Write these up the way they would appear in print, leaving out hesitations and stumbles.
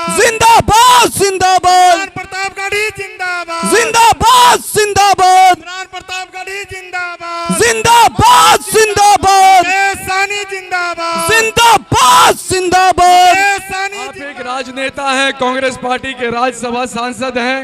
जिंदाबाद जिंदाबाद जिंदाबाद प्रतापगढ़ी जिंदाबाद जिंदाबाद जिंदाबाद प्रतापगढ़ी जिंदाबाद जिंदाबाद जिंदाबाद सानी जिंदाबाद जिंदाबाद जिंदाबाद। सानी आप एक राजनेता हैं, कांग्रेस पार्टी के राज्यसभा सांसद हैं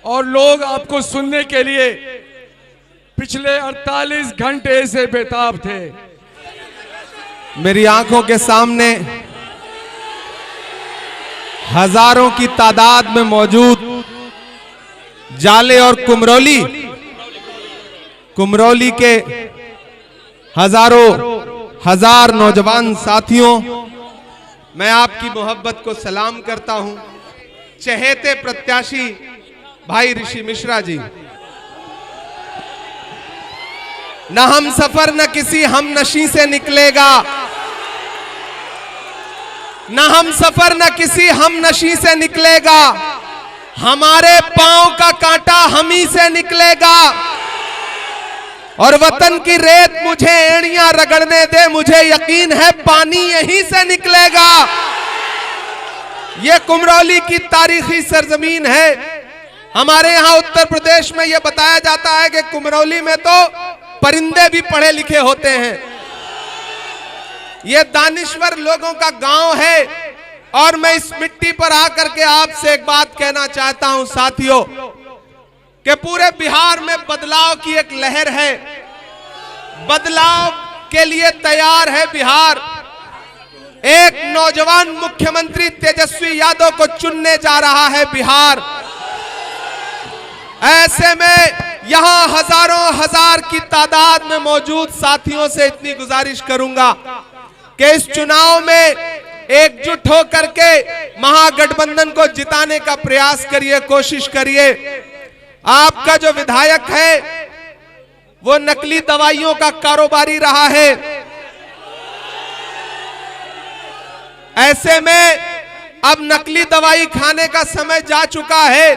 और लोग आपको सुनने के लिए पिछले 48 घंटे से बेताब थे। मेरी आंखों के सामने हजारों की तादाद में मौजूद जाले और कुमरौली के हजार नौजवान साथियों, मैं आपकी मोहब्बत को सलाम करता हूं। चहेते प्रत्याशी भाई ऋषि मिश्रा जी, न हम सफर न किसी हम नशी से निकलेगा, न हम सफर न किसी हम नशी से निकलेगा, हमारे पांव का कांटा हम ही से निकलेगा। और वतन की रेत मुझे एड़ियां रगड़ने दे, मुझे यकीन है पानी यहीं से निकलेगा। यह कुमरौली की तारीखी सरजमीन है। हमारे यहां उत्तर प्रदेश में यह बताया जाता है कि कुमरौली में तो परिंदे भी पढ़े लिखे होते हैं। यह दानिश्वर लोगों का गांव है और मैं इस मिट्टी पर आकर के आपसे एक बात कहना चाहता हूं साथियों, कि पूरे बिहार में बदलाव की एक लहर है। बदलाव के लिए तैयार है बिहार। एक नौजवान मुख्यमंत्री तेजस्वी यादव को चुनने जा रहा है बिहार। ऐसे में यहां हजारों हजार की तादाद में मौजूद साथियों से इतनी गुजारिश करूंगा कि इस चुनाव में एकजुट होकर के महागठबंधन को जिताने का प्रयास करिए, कोशिश करिए। आपका जो विधायक है वो नकली दवाइयों का कारोबारी रहा है। ऐसे में अब नकली दवाई खाने का समय जा चुका है।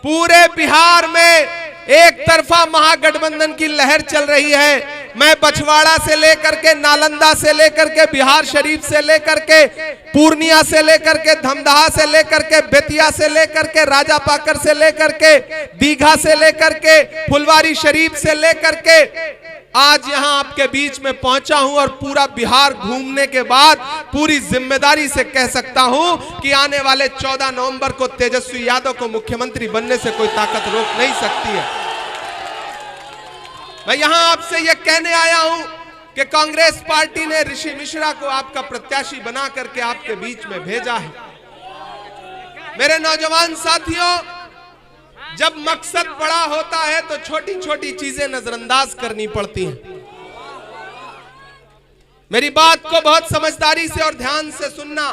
पूरे बिहार में एक तरफा महागठबंधन की लहर चल रही है। मैं बछवाड़ा से लेकर के, नालंदा से लेकर के, बिहार शरीफ से लेकर के, पूर्णिया से लेकर के, धमदाहा से लेकर के, बेतिया से लेकर के, राजापाकर से लेकर के, दीघा से लेकर के, फुलवारी शरीफ से लेकर के आज यहां आपके बीच में पहुंचा हूं। और पूरा बिहार घूमने के बाद पूरी जिम्मेदारी से कह सकता हूं कि आने वाले 14 नवंबर को तेजस्वी यादव को मुख्यमंत्री बनने से कोई ताकत रोक नहीं सकती है। मैं यहां आपसे यह कहने आया हूं कि कांग्रेस पार्टी ने ऋषि मिश्रा को आपका प्रत्याशी बना करके आपके बीच में भेजा है। मेरे नौजवान साथियों, जब मकसद बड़ा होता है तो छोटी छोटी चीजें नजरअंदाज करनी पड़ती हैं। मेरी बात को बहुत समझदारी से और ध्यान से सुनना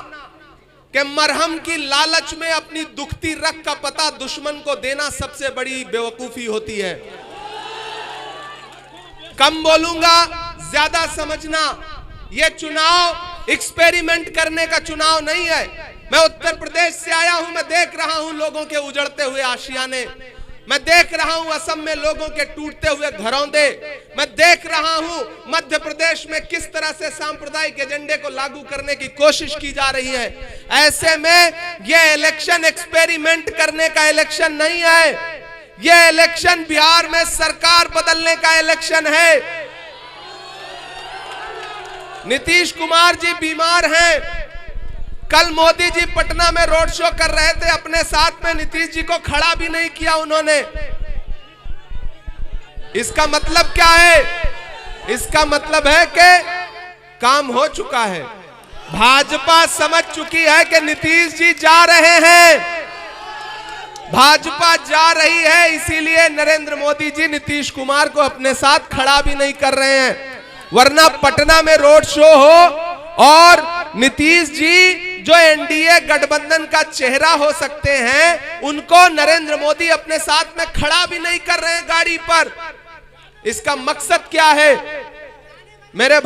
कि मरहम की लालच में अपनी दुखती रग का पता दुश्मन को देना सबसे बड़ी बेवकूफी होती है। कम बोलूंगा, ज्यादा समझना। यह चुनाव एक्सपेरिमेंट करने का चुनाव नहीं है। मैं उत्तर प्रदेश से आया हूं, मैं देख रहा हूं लोगों के उजड़ते हुए आशियाने, मैं देख रहा हूं असम में लोगों के टूटते हुए घरौंदे, मैं देख रहा हूं मध्य प्रदेश में किस तरह से सांप्रदायिक एजेंडे को लागू करने की कोशिश की जा रही है। ऐसे में यह इलेक्शन एक्सपेरिमेंट करने का इलेक्शन नहीं है। यह इलेक्शन बिहार में सरकार बदलने का इलेक्शन है। नीतीश कुमार जी बीमार हैं। कल मोदी जी पटना में रोड शो कर रहे थे, अपने साथ में नीतीश जी को खड़ा भी नहीं किया उन्होंने। इसका मतलब क्या है? इसका मतलब है कि काम हो चुका है। भाजपा समझ चुकी है कि नीतीश जी जा रहे हैं, भाजपा जा रही है, इसीलिए नरेंद्र मोदी जी नीतीश कुमार को अपने साथ खड़ा भी नहीं कर रहे हैं। वरना पटना में रोड शो हो और नीतीश जी जो एनडीए गठबंधन का चेहरा हो सकते हैं, उनको नरेंद्र मोदी अपने साथ में खड़ा भी नहीं कर रहे हैं गाड़ी पर। इसका मकसद क्या है? मेरे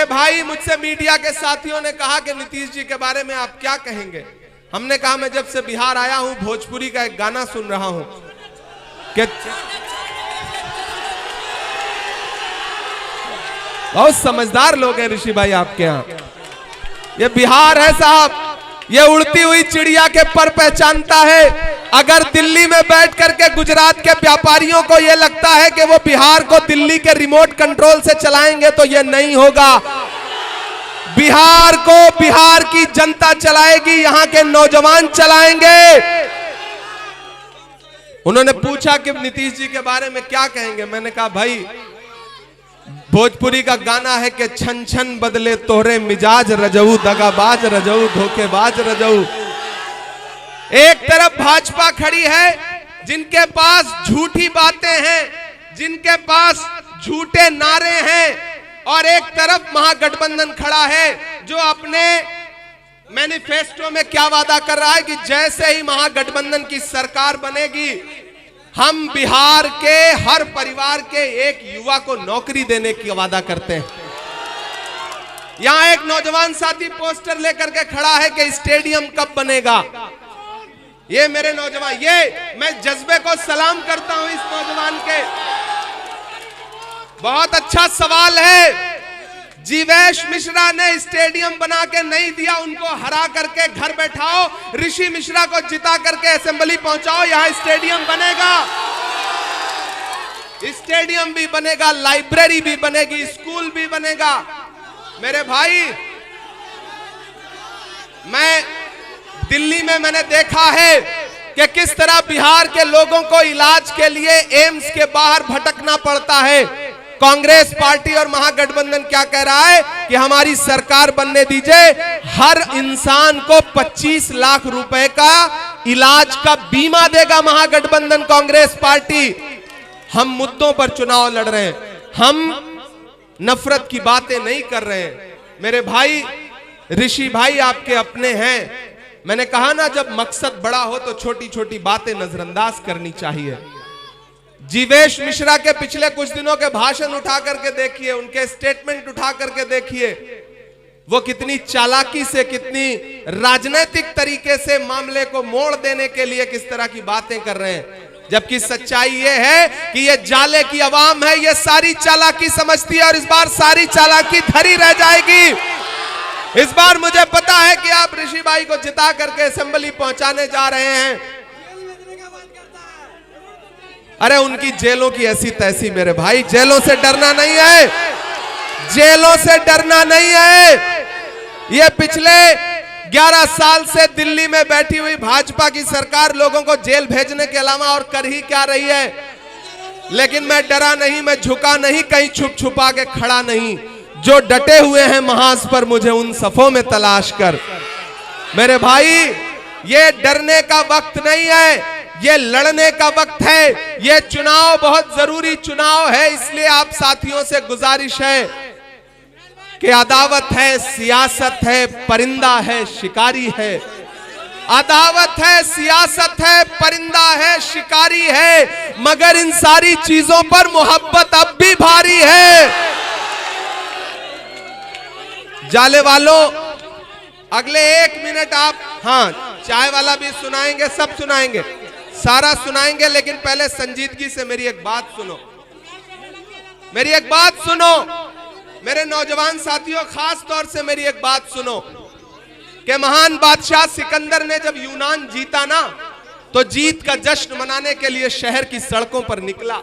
भाई मुझसे मीडिया के साथियों ने कहा कि नीतीश जी के बारे में आप क्या कहेंगे। हमने कहा मैं जब से बिहार आया हूं भोजपुरी का एक गाना सुन रहा हूं कि बहुत समझदार लोग हैं ऋषि भाई आपके यहाँ। ये बिहार है साहब, ये उड़ती हुई चिड़िया के पर पहचानता है। अगर दिल्ली में बैठ करके गुजरात के व्यापारियों को ये लगता है कि वो बिहार को दिल्ली के रिमोट कंट्रोल से चलाएंगे तो ये नहीं होगा। बिहार को बिहार की जनता चलाएगी, यहाँ के नौजवान चलाएंगे। उन्होंने पूछा कि नीतीश जी के बारे में क्या कहेंगे। मैंने कहा भाई, भोजपुरी का गाना है कि छन छन बदले तोहरे मिजाज रजऊ, दगाबाज रजऊ, धोखेबाज रजऊ। एक तरफ भाजपा खड़ी है जिनके पास झूठी बातें हैं, जिनके पास झूठे नारे हैं, और एक तरफ महागठबंधन खड़ा है जो अपने मैनिफेस्टो में क्या वादा कर रहा है कि जैसे ही महागठबंधन की सरकार बनेगी हम बिहार के हर परिवार के एक युवा को नौकरी देने की वादा करते हैं। यहां एक नौजवान साथी पोस्टर लेकर के खड़ा है कि स्टेडियम कब बनेगा। ये मेरे नौजवान, ये मैं जज्बे को सलाम करता हूं इस नौजवान के। बहुत अच्छा सवाल है। जीवेश मिश्रा ने स्टेडियम बना के नहीं दिया, उनको हरा करके घर बैठाओ, ऋषि मिश्रा को जिता करके असेंबली पहुंचाओ, यहां स्टेडियम बनेगा। स्टेडियम भी बनेगा, लाइब्रेरी भी बनेगी, स्कूल भी बनेगा। मेरे भाई, मैं दिल्ली में मैंने देखा है कि किस तरह बिहार के लोगों को इलाज के लिए एम्स के बाहर भटकना पड़ता है। कांग्रेस पार्टी और महागठबंधन क्या कह रहा है कि हमारी सरकार बनने दीजिए, हर इंसान को 25 लाख रुपए का इलाज का बीमा देगा महागठबंधन कांग्रेस पार्टी। हम मुद्दों पर चुनाव लड़ रहे हैं, हम नफरत की बातें नहीं कर रहे हैं। मेरे भाई, ऋषि भाई आपके अपने हैं। मैंने कहा ना, जब मकसद बड़ा हो तो छोटी छोटी बातें नजरअंदाज करनी चाहिए। जीवेश मिश्रा के पिछले कुछ दिनों के भाषण उठा करके देखिए, उनके स्टेटमेंट उठा करके देखिए, वो कितनी चालाकी से, कितनी राजनीतिक तरीके से मामले को मोड़ देने के लिए किस तरह की बातें कर रहे हैं। जबकि सच्चाई ये है कि ये जाले की आवाम है, ये सारी चालाकी समझती है और इस बार सारी चालाकी धरी रह जाएगी। इस बार मुझे पता है कि आप ऋषि भाई को जिता करके असेंबली पहुंचाने जा रहे हैं। अरे उनकी जेलों की ऐसी तैसी, मेरे भाई, जेलों से डरना नहीं है, जेलों से डरना नहीं है। ये पिछले 11 साल से दिल्ली में बैठी हुई भाजपा की सरकार लोगों को जेल भेजने के अलावा और कर ही क्या रही है। लेकिन मैं डरा नहीं, मैं झुका नहीं, कहीं छुप छुपा के खड़ा नहीं। जो डटे हुए हैं महाज पर, मुझे उन सफों में तलाश कर। मेरे भाई, ये डरने का वक्त नहीं है, ये लड़ने का वक्त है। ये चुनाव बहुत जरूरी चुनाव है, इसलिए आप साथियों से गुजारिश है कि अदावत है, सियासत है, परिंदा है, शिकारी है। अदावत है, सियासत है, परिंदा है, शिकारी है, मगर इन सारी चीजों पर मोहब्बत अब भी भारी है। जाले वालों, अगले 1 मिनट आप, हाँ, चाय वाला भी सुनाएंगे, सब सुनाएंगे, सारा सुनाएंगे, लेकिन पहले संजीदगी से मेरी एक बात सुनो, मेरी एक बात सुनो। मेरे नौजवान साथियों, खास तौर से मेरी एक बात सुनो कि महान बादशाह सिकंदर ने जब यूनान जीता ना, तो जीत का जश्न मनाने के लिए शहर की सड़कों पर निकला।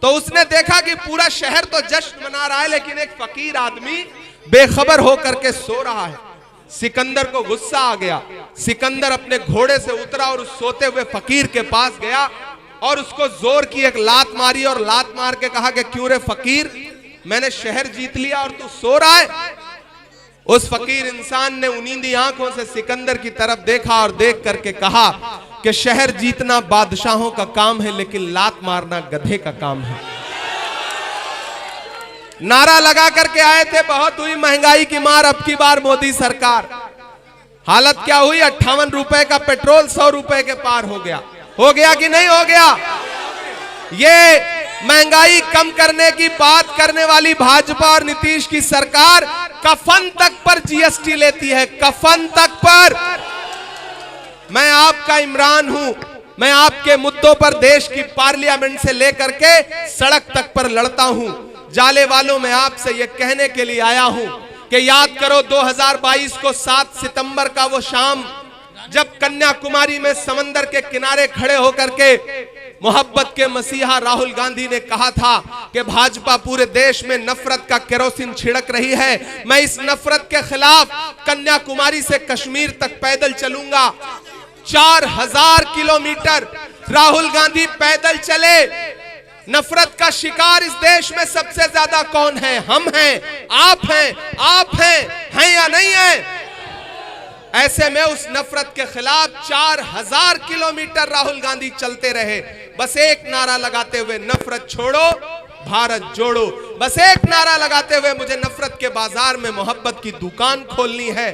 तो उसने देखा कि पूरा शहर तो जश्न मना रहा है, लेकिन एक फकीर आदमी बेखबर होकर के सो रहा है। सिकंदर को गुस्सा आ गया। सिकंदर अपने घोड़े से उतरा और उस सोते हुए फकीर के पास गया और उसको जोर की एक लात मारी और लात मार के कहा कि क्यों रे फकीर, मैंने शहर जीत लिया और तू सो रहा है। उस फकीर इंसान ने उनींदी आंखों से सिकंदर की तरफ देखा और देख करके कहा कि शहर जीतना बादशाहों का काम है, लेकिन लात मारना गधे का काम है। नारा लगा करके आए थे, बहुत हुई महंगाई की मार, अब की बार मोदी सरकार। हालत क्या हुई? 58 रुपए का पेट्रोल 100 रुपए के पार हो गया। हो गया कि नहीं हो गया? ये महंगाई कम करने की बात करने वाली भाजपा और नीतीश की सरकार कफन तक पर जीएसटी लेती है, कफन तक पर। मैं आपका इमरान हूं, मैं आपके मुद्दों पर देश की पार्लियामेंट से लेकर के सड़क तक पर लड़ता हूं। जाले वालों, मैं आपसे यह कहने के लिए आया हूं कि याद करो 2022 को 7 सितंबर का वो शाम, जब कन्याकुमारी में समंदर के किनारे खड़े होकर के मोहब्बत के मसीहा राहुल गांधी ने कहा था कि भाजपा पूरे देश में नफरत का केरोसिन छिड़क रही है, मैं इस नफरत के खिलाफ कन्याकुमारी से कश्मीर तक पैदल चलूंगा। 4000 किलोमीटर राहुल गांधी पैदल चले। नफरत का शिकार इस देश में सबसे ज्यादा कौन है? हम हैं, आप हैं या नहीं है? ऐसे में उस नफरत के खिलाफ 4000 किलोमीटर राहुल गांधी चलते रहे, बस एक नारा लगाते हुए, नफरत छोड़ो भारत जोड़ो। बस एक नारा लगाते हुए, मुझे नफरत के बाजार में मोहब्बत की दुकान खोलनी है।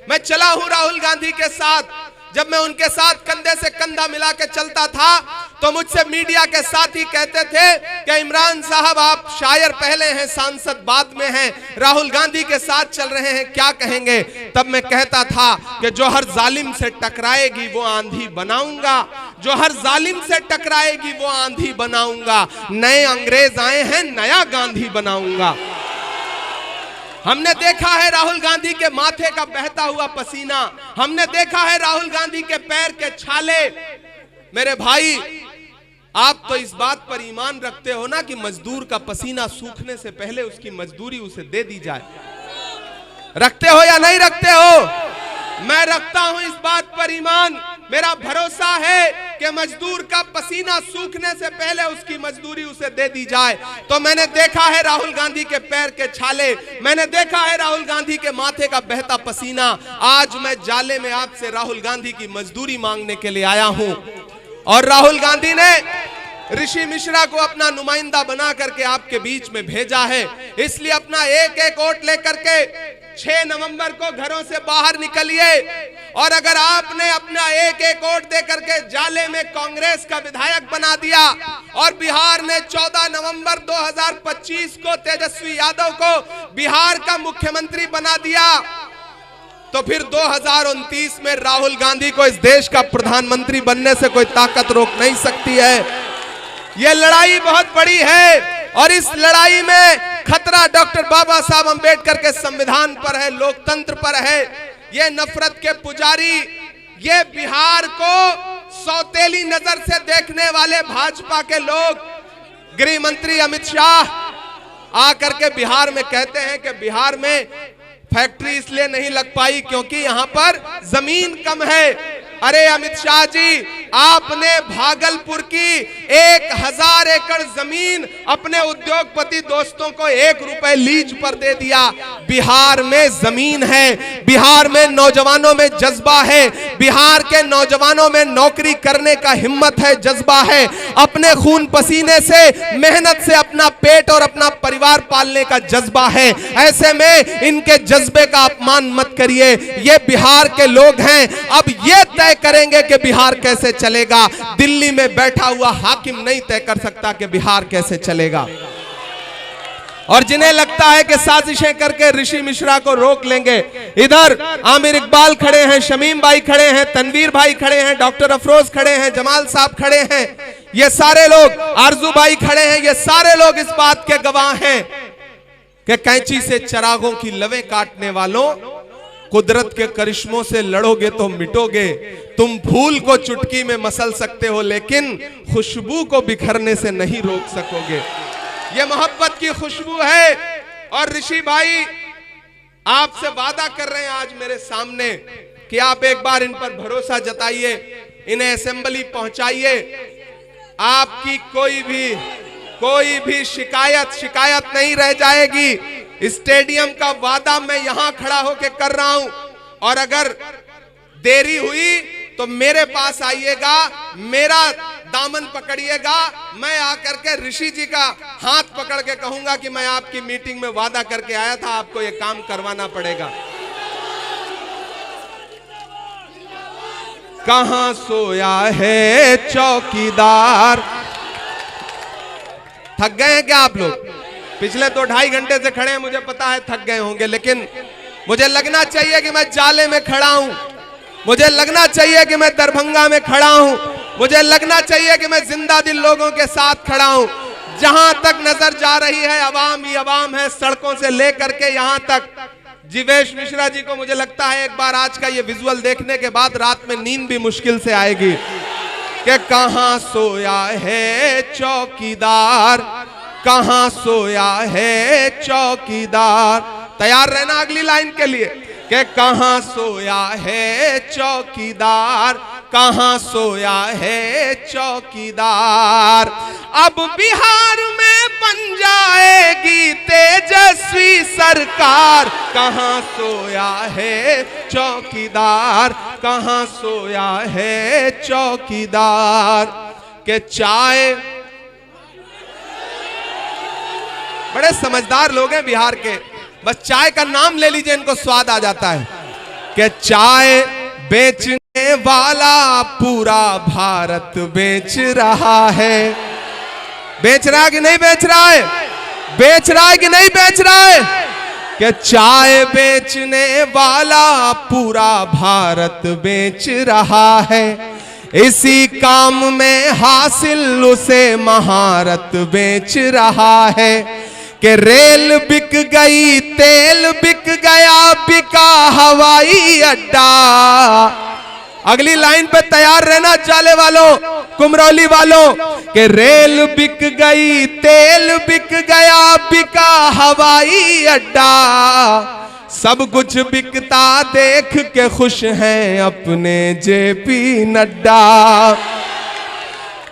मैं चला हूं राहुल गांधी के साथ। जब मैं उनके साथ कंधे से कंधा मिला के चलता था तो मुझसे मीडिया के साथी कहते थे कि इमरान साहब आप शायर पहले हैं, सांसद बाद में हैं, राहुल गांधी के साथ चल रहे हैं, क्या कहेंगे? तब मैं कहता था कि जो हर जालिम से टकराएगी वो आंधी बनाऊंगा, जो हर जालिम से टकराएगी वो आंधी बनाऊंगा। नए अंग्रेज आए हैं, नया गांधी बनाऊंगा। हमने देखा है राहुल गांधी के माथे का बहता हुआ पसीना, हमने देखा है राहुल गांधी के पैर के छाले। मेरे भाई, आप तो इस बात पर ईमान रखते हो ना कि मजदूर का पसीना सूखने से पहले उसकी मजदूरी उसे दे दी जाए। रखते हो या नहीं रखते हो? मैं रखता हूं इस बात पर ईमान। मेरा भरोसा है कि मजदूर का पसीना सूखने से पहले उसकी मजदूरी उसे दे दी जाए। तो मैंने देखा है राहुल गांधी के पैर के छाले, मैंने देखा है राहुल गांधी के माथे का बहता पसीना। आज मैं जाले में आपसे राहुल गांधी की मजदूरी मांगने के लिए आया हूं। और राहुल गांधी ने ऋषि मिश्रा को अपना नुमाइंदा बना करके आपके बीच में भेजा है, इसलिए अपना एक एक वोट लेकर के 6 नवंबर को घरों से बाहर निकलिए। और अगर आपने अपना एक एक वोट दे करके जाले में कांग्रेस का विधायक बना दिया और बिहार ने 14 नवंबर 2025 को तेजस्वी यादव को बिहार का मुख्यमंत्री बना दिया, तो फिर 2029 में राहुल गांधी को इस देश का प्रधानमंत्री बनने से कोई ताकत रोक नहीं सकती है। यह लड़ाई बहुत बड़ी है और इस लड़ाई में खतरा डॉक्टर बाबा साहब अंबेडकर के संविधान पर है, लोकतंत्र पर है। ये नफरत के पुजारी, ये बिहार को सौतेली नजर से देखने वाले भाजपा के लोग, गृह मंत्री अमित शाह आकर के बिहार में कहते हैं कि बिहार में फैक्ट्री इसलिए नहीं लग पाई क्योंकि यहां पर जमीन कम है। अरे अमित शाह जी, आपने भागलपुर की 1000 एकड़ जमीन अपने उद्योगपति दोस्तों को 1 रुपए लीज पर दे दिया। बिहार में जमीन है, बिहार में नौजवानों में जज्बा है, बिहार के नौजवानों में नौकरी करने का हिम्मत है, जज्बा है, अपने खून पसीने से मेहनत से अपना पेट और अपना परिवार पालने का जज्बा है। ऐसे में इनके जज्बे का अपमान मत करिए, ये बिहार के लोग हैं। अब ये तय करेंगे कि बिहार कैसे चलेगा। दिल्ली में बैठा हुआ हाकिम नहीं तय कर सकता कि बिहार कैसे चलेगा। और जिन्हें लगता है कि साजिशें करके ऋषि मिश्रा को रोक लेंगे, इधर आमिर इकबाल खड़े हैं, शमीम भाई खड़े हैं, तनवीर भाई खड़े हैं, डॉक्टर अफरोज खड़े हैं, जमाल साहब खड़े हैं, ये सारे लोग, आरजू भाई खड़े हैं, ये सारे लोग इस बात के गवाह हैं कि कैंची से चरागों की लवें काटने वालों, कुदरत के करिश्मों से लड़ोगे तो मिटोगे। तुम फूल को चुटकी में मसल सकते हो लेकिन खुशबू को बिखरने से नहीं रोक सकोगे। ये मोहब्बत की खुशबू है। और ऋषि भाई आपसे वादा कर रहे हैं आज मेरे सामने कि आप एक बार इन पर भरोसा जताइए, इन्हें असेंबली पहुंचाइए। आपकी कोई भी शिकायत नहीं रह जाएगी। स्टेडियम का वादा मैं यहां खड़ा होकर कर रहा हूं और अगर देरी हुई तो मेरे पास आइएगा, मेरा दामन पकड़िएगा, मैं आकर के ऋषि जी का हाथ पकड़ के कहूंगा कि मैं आपकी मीटिंग में वादा करके आया था, आपको यह काम करवाना पड़ेगा। कहां सोया है चौकीदार। थक गए हैं क्या आप लोग? पिछले तो 2.5 घंटे से खड़े हैं, मुझे पता है थक गए होंगे, लेकिन मुझे लगना चाहिए कि मैं जाले में खड़ा हूं, मुझे लगना चाहिए कि मैं दरभंगा में खड़ा हूं, मुझे लगना चाहिए कि मैं जिंदा दिल लोगों के साथ खड़ा हूं। जहां तक नजर जा रही है अवाम ही अवाम है, सड़कों से लेकर के यहां तक जीवेश मिश्रा जी को मुझे लगता है एक बार आज का ये विजुअल देखने के बाद रात में नींद भी मुश्किल से आएगी कि कहां सोया है चौकीदार, कहां सोया है चौकीदार। तैयार रहना अगली लाइन के लिए कि कहां सोया है चौकीदार, कहां सोया है चौकीदार। अब बिहार में बन जाएगी तेजस्वी सरकार, कहां सोया है चौकीदार, कहां सोया है चौकीदार। के चाय, बड़े समझदार लोग हैं बिहार के, बस चाय का नाम ले लीजिए इनको स्वाद आ जाता है। कि चाय बेचने वाला पूरा भारत बेच रहा है। बेच रहा है कि नहीं बेच रहा है? बेच रहा है कि नहीं बेच रहा है? कि चाय बेचने वाला पूरा भारत बेच रहा है। इसी काम में हासिल उसे महारत बेच रहा है। कि रेल बिक गई, तेल बिक गया, बिका हवाई अड्डा। अगली लाइन पे तैयार रहना जाले वालों, कुमरौली वालों। कि रेल बिक गई, तेल बिक गया, बिका हवाई अड्डा। सब कुछ बिकता देख के खुश हैं अपने जेपी नड्डा।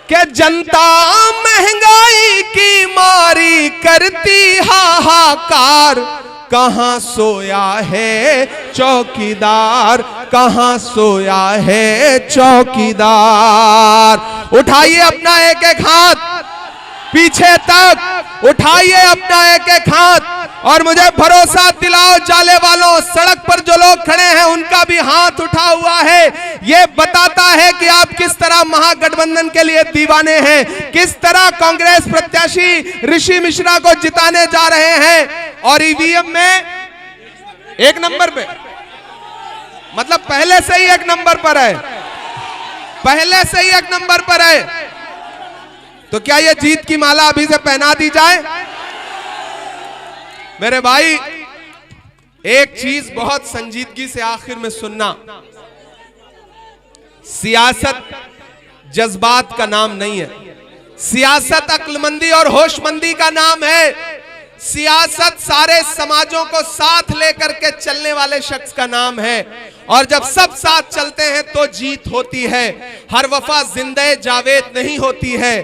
कि जनता महंगाई की मारी करती हाहाकार, कहां सोया है चौकीदार, कहां सोया है चौकीदार। उठाइए अपना एक एक हाथ पीछे तक, उठाइए अपना एक एक हाथ और मुझे भरोसा दिलाओ जाले वालों, सड़क पर जो लोग खड़े हैं उनका भी हाथ उठा हुआ है। ये बताता है कि आप किस तरह महागठबंधन के लिए दीवाने हैं, किस तरह कांग्रेस प्रत्याशी ऋषि मिश्रा को जिताने जा रहे हैं। और ईवीएम में एक नंबर पे, मतलब पहले से ही एक नंबर पर है, पहले से ही एक नंबर पर है। तो क्या ये जीत की माला अभी से पहना दी जाए? मेरे भाई, एक चीज बहुत संजीदगी से आखिर में सुनना, सियासत जज्बात का नाम नहीं है, सियासत अक्लमंदी और होशमंदी का नाम है। सियासत सारे समाजों को साथ लेकर के चलने वाले शख्स का नाम है। और जब सब साथ चलते हैं तो जीत होती है। हर वफा जिंदे जावेद नहीं होती है।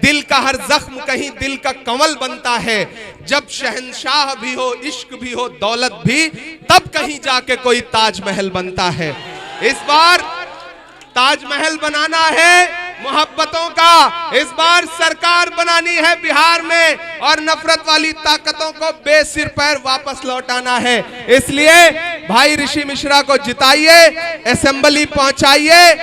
दिल का हर जख्म कहीं दिल का कंवल बनता है। जब शहंशाह भी हो, इश्क भी हो, दौलत भी, तब कहीं जाके कोई ताजमहल बनता है। इस बार ताजमहल बनाना है मोहब्बतों का, इस बार सरकार बनानी है बिहार में और नफरत वाली ताकतों को बेसिर पैर वापस लौटाना है। इसलिए भाई ऋषि मिश्रा को जिताइए, असेंबली पहुंचाइए।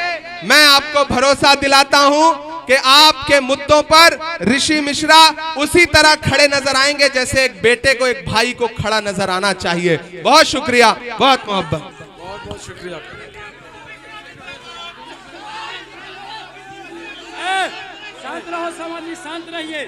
मैं आपको भरोसा दिलाता हूं कि आपके मुद्दों पर ऋषि मिश्रा उसी तरह खड़े नजर आएंगे जैसे एक बेटे को एक भाई को खड़ा नजर आना चाहिए। बहुत शुक्रिया, बहुत मोहब्बत, बहुत बहुत शुक्रिया। शांत रहो समाजी, शांत रहिए।